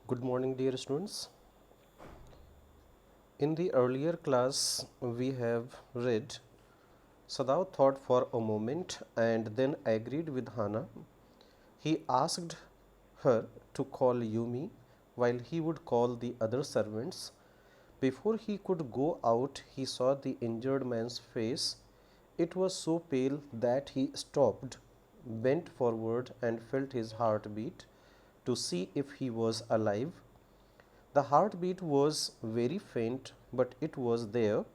Good morning, dear students. In the earlier class, we have read Sadao thought for a moment and then agreed with Hana. He asked her to call Yumi while he would call the other servants. Before he could go out, he saw the injured man's face. It was so pale that he stopped, bent forward, and felt his heart beat to see if he was alive. The heartbeat was very faint, but it was there.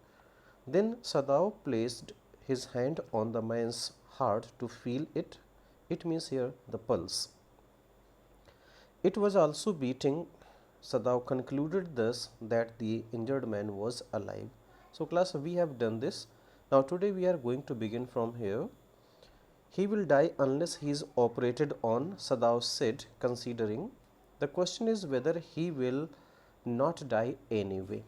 Then Sadao placed his hand on the man's heart to feel it. It means here the pulse. It was also beating. Sadao concluded thus that the injured man was alive. So, class, we have done this. Now, today we are going to begin from here. He will die unless he is operated on, Sadao said, considering. The question is whether he will not die anyway.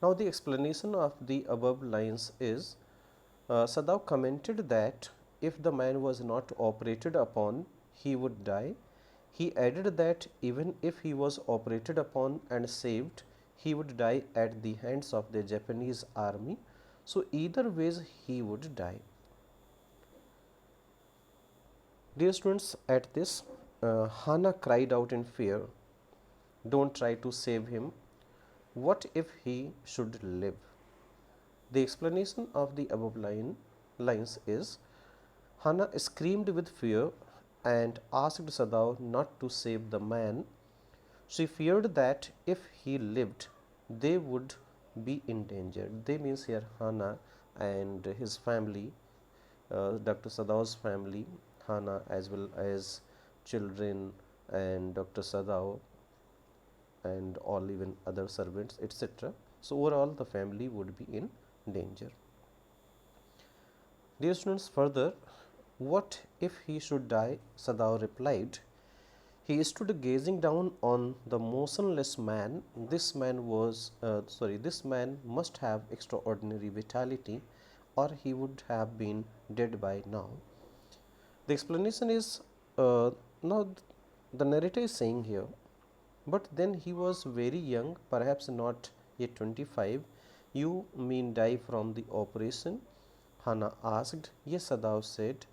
Now, the explanation of the above lines is Sadao commented that if the man was not operated upon, he would die. He added that even if he was operated upon and saved, he would die at the hands of the Japanese army. So, either ways, he would die. Dear students, at this, Hana cried out in fear. Don't try to save him. What if he should live? The explanation of the above lines is Hana screamed with fear and asked Sadao not to save the man. She feared that if he lived, they would be in danger. They means here Hana and his family, Dr. Sadao's family, Hana as well as children and Dr. Sadao and all even other servants, etc. So overall the family would be in danger. Dear students, further, what if he should die? Sadao replied. He stood gazing down on the motionless man. This man must have extraordinary vitality, or he would have been dead by now. The explanation is now the narrator is saying here, but then he was very young, perhaps not yet 25. You mean die from the operation? Hana asked. Yes, Sadao said.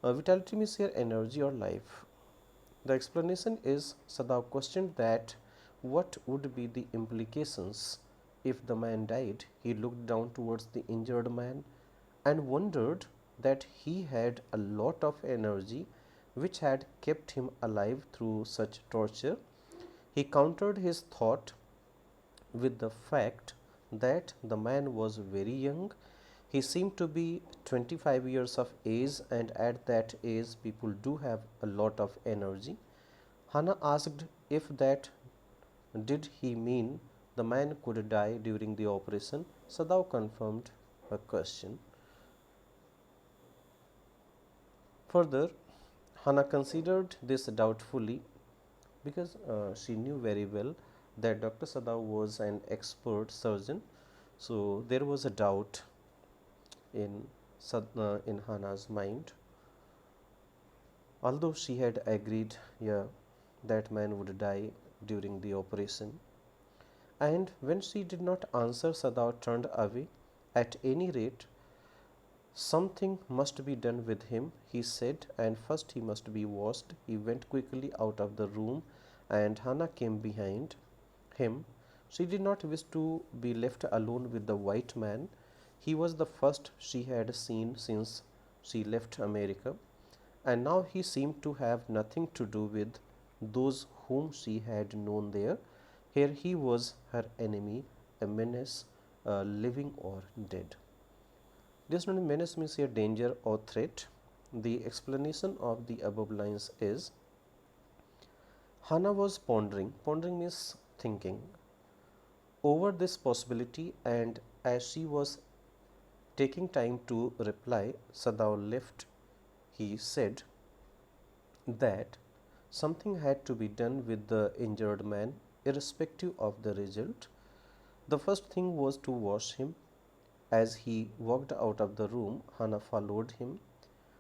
Vitality means here energy or life. The explanation is Sadao questioned that what would be the implications if the man died. He looked down towards the injured man and wondered that he had a lot of energy which had kept him alive through such torture. He countered his thought with the fact that the man was very young. He seemed to be 25 years of age, and at that age, people do have a lot of energy. Hana asked if that did he mean the man could die during the operation. Sadao confirmed her question. Further, Hana considered this doubtfully because she knew very well that Dr. Sadao was an expert surgeon. So there was a doubt in in Hana's mind. Although she had agreed, yeah, that man would die during the operation. And when she did not answer, Sadao turned away. At any rate, something must be done with him, he said, and first he must be washed. He went quickly out of the room, and Hana came behind him. She did not wish to be left alone with the white man. He was the first she had seen since she left America, and now he seemed to have nothing to do with those whom she had known there. Here he was her enemy, a menace, living or dead. This menace means here danger or threat. The explanation of the above lines is Hana was pondering. Pondering means thinking over this possibility, and as she was taking time to reply, Sadao left. He said that something had to be done with the injured man, irrespective of the result. The first thing was to wash him. As he walked out of the room, Hana followed him.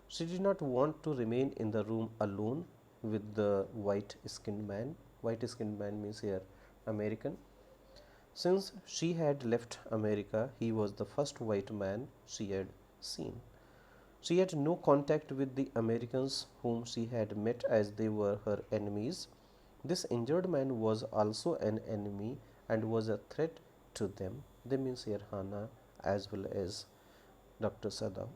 She did not want to remain in the room alone with the white skinned man. white skinned man means here American. Since she had left America, he was the first white man she had seen. She had no contact with the Americans whom she had met as they were her enemies. This injured man was also an enemy and was a threat to them. They means here Hannah as well as Dr. Sada.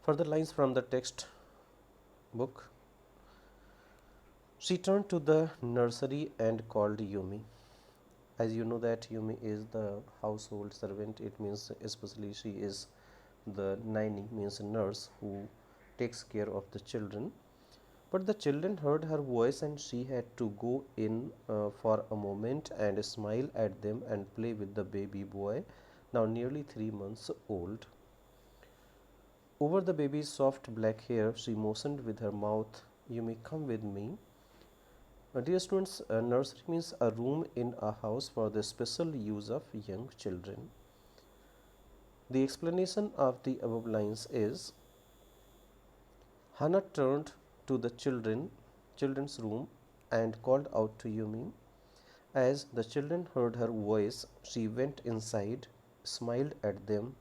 Further lines from the text book. She turned to the nursery and called Yumi. As you know that Yumi is the household servant, it means especially she is the nanny, means nurse who takes care of the children. But the children heard her voice and she had to go in for a moment and smile at them and play with the baby boy, now nearly 3 months old. Over the baby's soft black hair, she motioned with her mouth, "You may come with me." Dear students, a nursery means a room in a house for the special use of young children. The explanation of the above lines is Hannah turned to the children's room and called out to Yumi. As the children heard her voice, she went inside, smiled at them,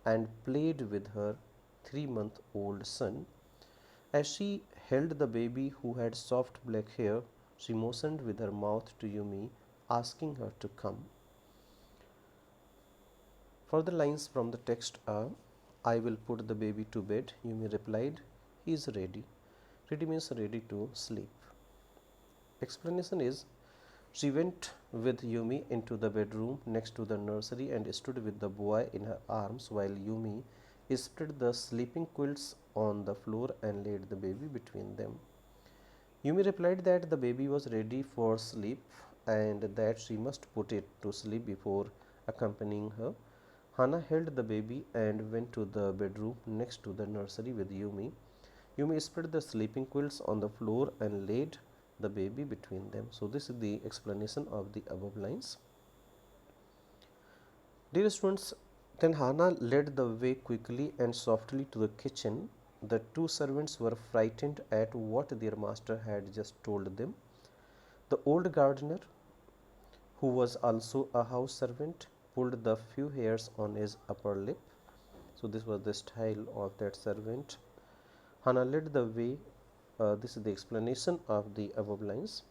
and played with her 3-month-old son. As she held the baby who had soft black hair, she motioned with her mouth to Yumi, asking her to come. Further lines from the text are, "I will put the baby to bed." Yumi replied, "He is ready." Ready means ready to sleep. Explanation is, she went with Yumi into the bedroom next to the nursery and stood with the boy in her arms while Yumi spread the sleeping quilts on the floor and laid the baby between them. Yumi replied that the baby was ready for sleep and that she must put it to sleep before accompanying her. Hannah held the baby and went to the bedroom next to the nursery with Yumi. Yumi spread the sleeping quilts on the floor and laid the baby between them. So this is the explanation of the above lines. Dear students, then Hannah led the way quickly and softly to the kitchen. The two servants were frightened at what their master had just told them. The old gardener, who was also a house servant, pulled the few hairs on his upper lip. So this was the style of that servant. Hannah led the way. This is the explanation of the above lines.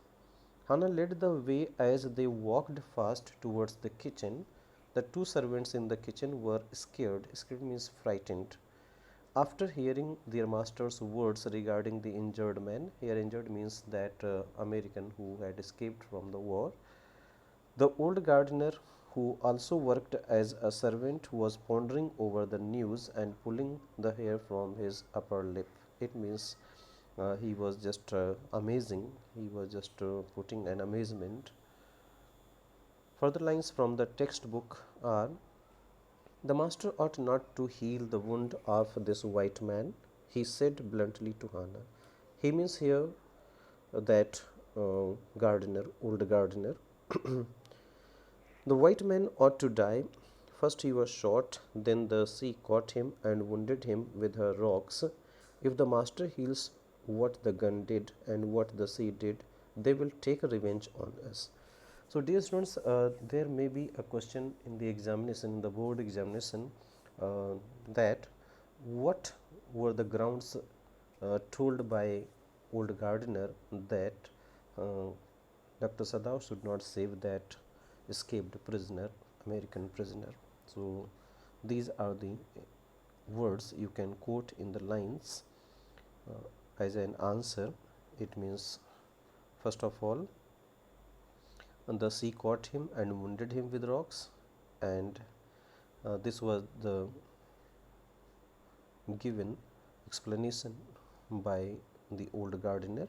Hannah led the way as they walked fast towards the kitchen. The two servants in the kitchen were scared. Scared means frightened. After hearing their master's words regarding the injured man, here injured means that American who had escaped from the war, the old gardener, who also worked as a servant, was pondering over the news and pulling the hair from his upper lip. It means he was just amazing. He was just putting an amazement. Further lines from the textbook are, "The master ought not to heal the wound of this white man," he said bluntly to Hannah. He means here that gardener, old gardener. The white man ought to die. First he was shot, then the sea caught him and wounded him with her rocks. If the master heals what the gun did and what the sea did, they will take revenge on us. So dear students, there may be a question in the examination, in the board examination, that what were the grounds told by old gardener that Dr. Sadao should not save that escaped prisoner, American prisoner. So these are the words you can quote in the lines as an answer. It means, first of all, the sea caught him and wounded him with rocks, and this was the given explanation by the old gardener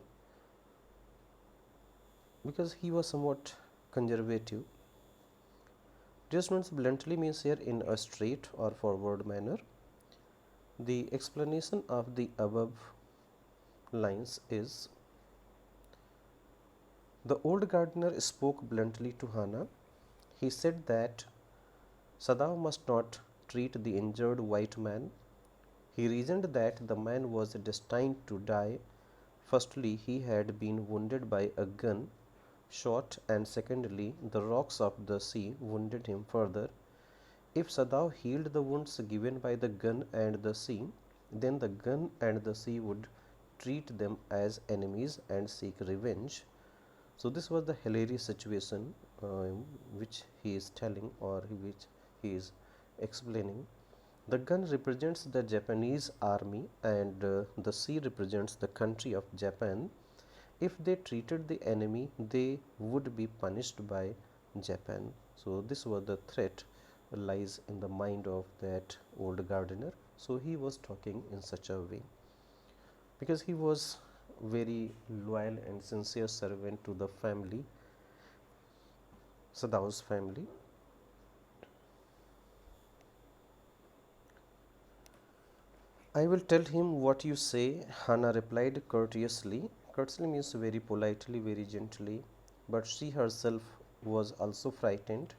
because he was somewhat conservative. Dear students, bluntly means here in a straight or forward manner. The explanation of the above lines is, the old gardener spoke bluntly to Hannah. He said that Sadao must not treat the injured white man. He reasoned that the man was destined to die Firstly, he had been wounded by a gun shot, and secondly, the rocks of the sea wounded him further. If Sadao healed the wounds given by the gun and the sea, then the gun and the sea would treat them as enemies and seek revenge. So this was the hilarious situation which he is telling, or which he is explaining. The gun represents the Japanese army, and the sea represents the country of Japan. If they treated the enemy, they would be punished by Japan. So this was the threat lies in the mind of that old gardener. So he was talking in such a way because he was very loyal and sincere servant to the family, Sadao's family. I will tell him what you say, Hannah replied courteously. Courteously means very politely, very gently, but she herself was also frightened.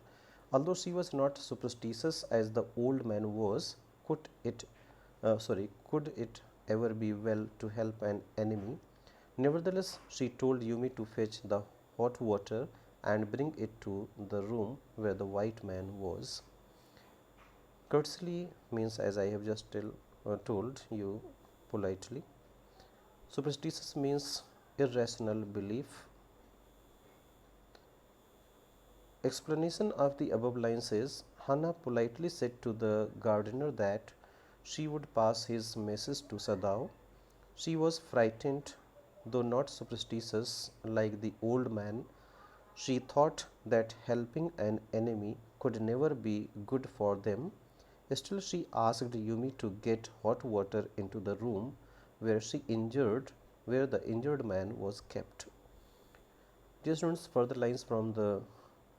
Although she was not superstitious as the old man was, could it ever be well to help an enemy? Nevertheless, she told Yumi to fetch the hot water and bring it to the room where the white man was. Courteously means, as I have just told you politely. Superstitious means irrational belief. Explanation of the above lines is Hannah politely said to the gardener that she would pass his message to Sadao. She was frightened, though not superstitious like the old man. She thought that helping an enemy could never be good for them. Still, she asked Yumi to get hot water into the room where where the injured man was kept. Dear students, further lines from the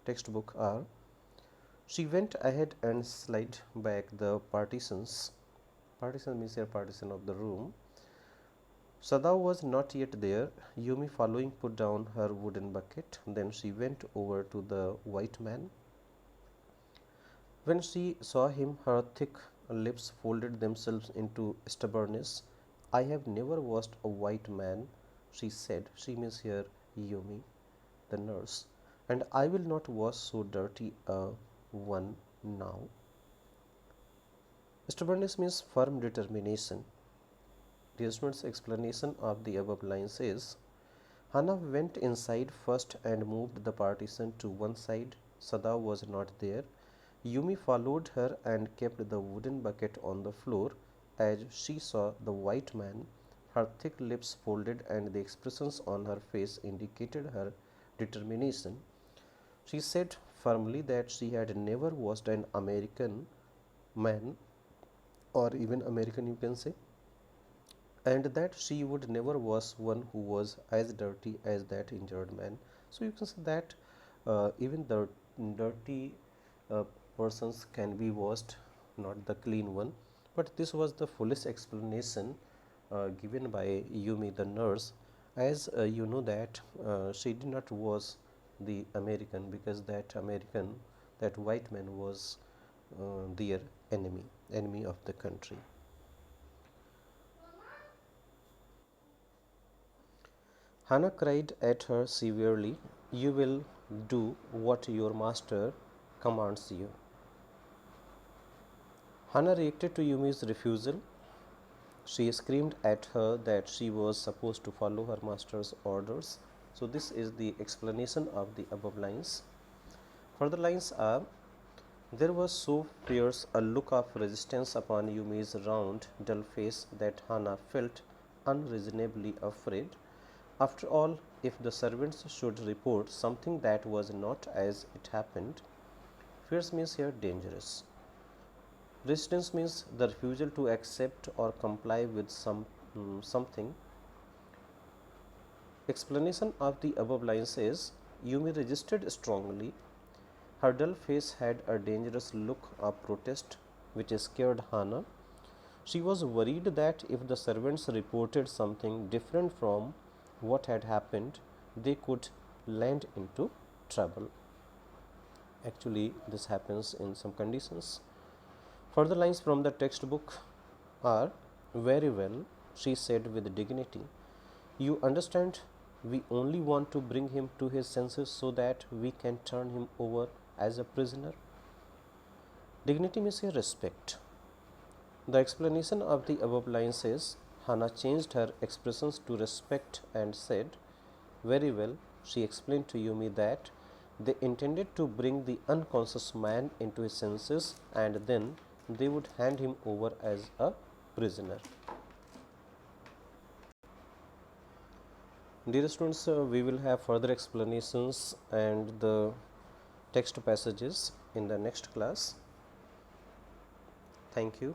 textbook are: she went ahead and slid back the partitions. Partition means a partition of the room. Sadao was not yet there. Yumi, following, put down her wooden bucket. Then she went over to the white man. When she saw him, her thick lips folded themselves into stubbornness. I have never washed a white man, she said. She means here Yumi, the nurse, and I will not wash so dirty a one now. Stubbornness means firm determination. The student's explanation of the above lines is Hannah went inside first and moved the partition to one side. Sada was not there. Yumi followed her and kept the wooden bucket on the floor. As she saw the white man, her thick lips folded and the expressions on her face indicated her determination. She said firmly that she had never watched an American man, or even American you can say, and that she would never wash one who was as dirty as that injured man. So you can say that even the dirty uh, persons can be washed, not the clean one. But this was the fullest explanation given by Yumi, the nurse, as you know that she did not wash the American because that white man was their enemy of the country. Hannah cried at her severely, you will do what your master commands you. Hannah reacted to Yumi's refusal. She screamed at her that she was supposed to follow her master's orders. So this is the explanation of the above lines. Further lines are: there was so fierce a look of resistance upon Yumi's round, dull face that Hannah felt unreasonably afraid. After all, if the servants should report something that was not as it happened, fierce means here dangerous. Resistance means the refusal to accept or comply with something. Explanation of the above lines is Yumi resisted strongly. Her dull face had a dangerous look of protest which scared Hannah. She was worried that if the servants reported something different from what had happened, they could land into trouble. Actually, this happens in some conditions. Further lines from the textbook are: very well, she said with dignity. You understand, we only want to bring him to his senses so that we can turn him over as a prisoner. Dignity means a respect. The explanation of the above line says Hannah changed her expressions to respect and said, "Very well, she explained to Yumi that they intended to bring the unconscious man into his senses and then they would hand him over as a prisoner." Dear students, we will have further explanations and the text passages in the next class. Thank you.